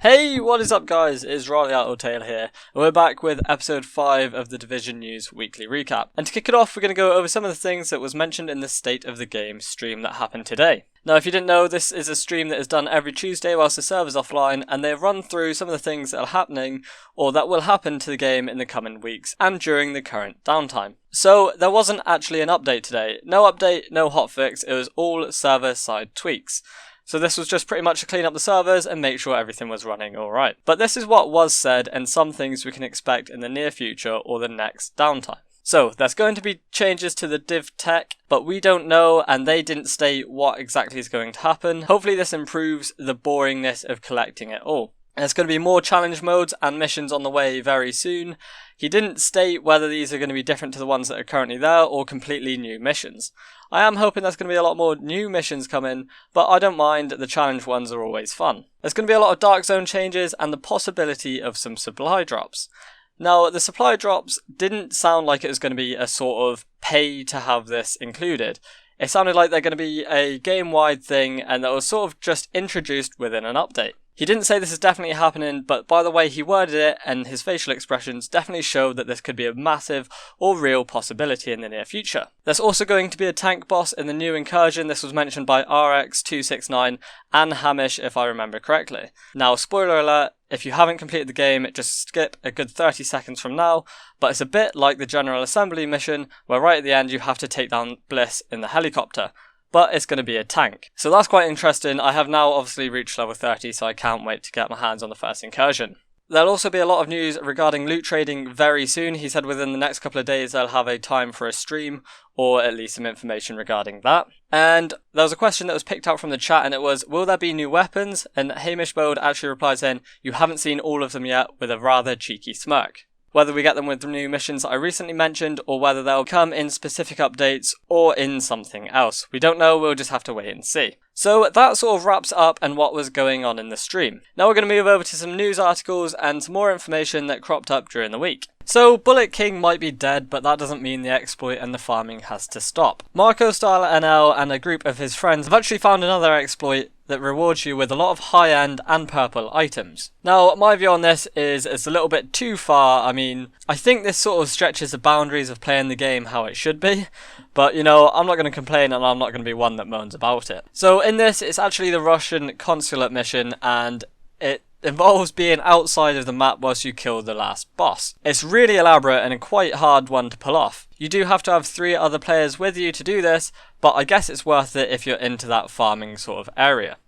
Hey, what is up guys, it's Riley Taylor here, and we're back with episode 5 of the Division News Weekly Recap. And to kick it off, we're going to go over some of the things that was mentioned in the State of the Game stream that happened today. Now, if you didn't know, this is a stream that is done every Tuesday whilst the server's offline, and they run through some of the things that are happening, or that will happen to the game in the coming weeks, and during the current downtime. So, there wasn't actually an update today. No update, no hotfix, it was all server-side tweaks. So this was just pretty much to clean up the servers and make sure everything was running alright. But this is what was said and some things we can expect in the near future or the next downtime. So there's going to be changes to the div tech, but we don't know and they didn't state what exactly is going to happen. Hopefully this improves the boringness of collecting it all. There's going to be more challenge modes and missions on the way very soon. He didn't state whether these are going to be different to the ones that are currently there or completely new missions. I am hoping there's going to be a lot more new missions coming, but I don't mind, the challenge ones are always fun. There's going to be a lot of Dark Zone changes and the possibility of some supply drops. Now, the supply drops didn't sound like it was going to be a sort of pay to have this included. It sounded like they're going to be a game-wide thing and that was sort of just introduced within an update. He didn't say this is definitely happening, but by the way he worded it and his facial expressions definitely showed that this could be a massive or real possibility in the near future. There's also going to be a tank boss in the new incursion. This was mentioned by RX269 and Hamish if I remember correctly. Now, spoiler alert, if you haven't completed the game, just skip a good 30 seconds from now, but it's a bit like the General Assembly mission where right at the end you have to take down Bliss in the helicopter. But it's going to be a tank. So that's quite interesting. I have now obviously reached level 30, so I can't wait to get my hands on the first incursion. There'll also be a lot of news regarding loot trading very soon. He said within the next couple of days they'll have a time for a stream, or at least some information regarding that. And there was a question that was picked out from the chat, and it was, will there be new weapons? And Hamish Bode actually replied saying, you haven't seen all of them yet, with a rather cheeky smirk. Whether we get them with the new missions that I recently mentioned, or whether they'll come in specific updates, or in something else. We don't know, we'll just have to wait and see. So that sort of wraps up and what was going on in the stream. Now we're going to move over to some news articles and some more information that cropped up during the week. So Bullet King might be dead, but that doesn't mean the exploit and the farming has to stop. Marco Styler NL and a group of his friends have actually found another exploit that rewards you with a lot of high-end and purple items. Now, my view on this is it's a little bit too far. I mean, I think this sort of stretches the boundaries of playing the game how it should be, but you know, I'm not going to complain and I'm not going to be one that moans about it. So in this, it's actually the Russian consulate mission and it involves being outside of the map whilst you kill the last boss. It's really elaborate and a quite hard one to pull off. You do have to have 3 other players with you to do this, but I guess it's worth it if you're into that farming sort of area.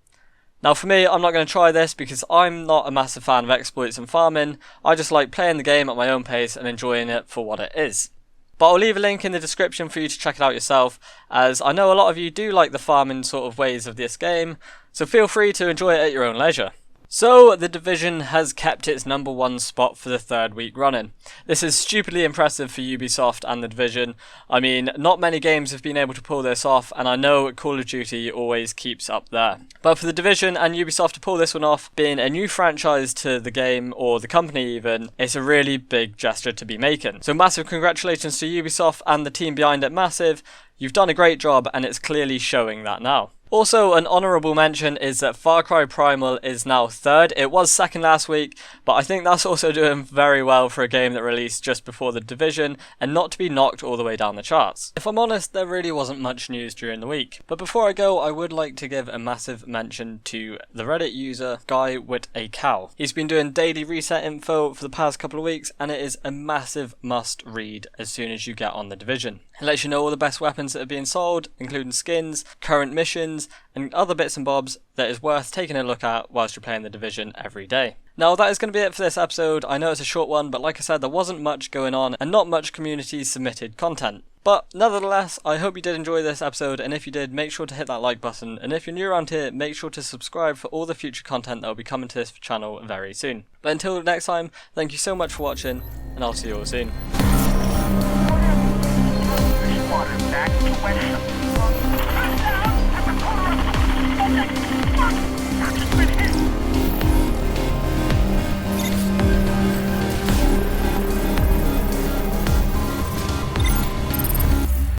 Now for me, I'm not going to try this because I'm not a massive fan of exploits and farming. I just like playing the game at my own pace and enjoying it for what it is. But I'll leave a link in the description for you to check it out yourself, as I know a lot of you do like the farming sort of ways of this game, so feel free to enjoy it at your own leisure. So, the Division has kept its number 1 spot for the 3rd week running. This is stupidly impressive for Ubisoft and the Division. I mean, not many games have been able to pull this off, and I know Call of Duty always keeps up there. But for the Division and Ubisoft to pull this one off, being a new franchise to the game, or the company even, it's a really big gesture to be making. So massive congratulations to Ubisoft and the team behind it, massive. You've done a great job, and it's clearly showing that now. Also, an honourable mention is that Far Cry Primal is now 3rd. It was 2nd last week, but I think that's also doing very well for a game that released just before the Division and not to be knocked all the way down the charts. If I'm honest, there really wasn't much news during the week. But before I go, I would like to give a massive mention to the Reddit user Guy with a Cow. He's been doing daily reset info for the past couple of weeks, and it is a massive must read as soon as you get on the Division. It lets you know all the best weapons that are being sold, including skins, current missions, and other bits and bobs that is worth taking a look at whilst you're playing the Division every day. Now that is going to be it for this episode. I know it's a short one, but like I said, there wasn't much going on and not much community submitted content. But nevertheless, I hope you did enjoy this episode, and if you did, make sure to hit that like button, and if you're new around here, make sure to subscribe for all the future content that will be coming to this channel very soon. But until next time, thank you so much for watching, and I'll see you all soon. Back to West.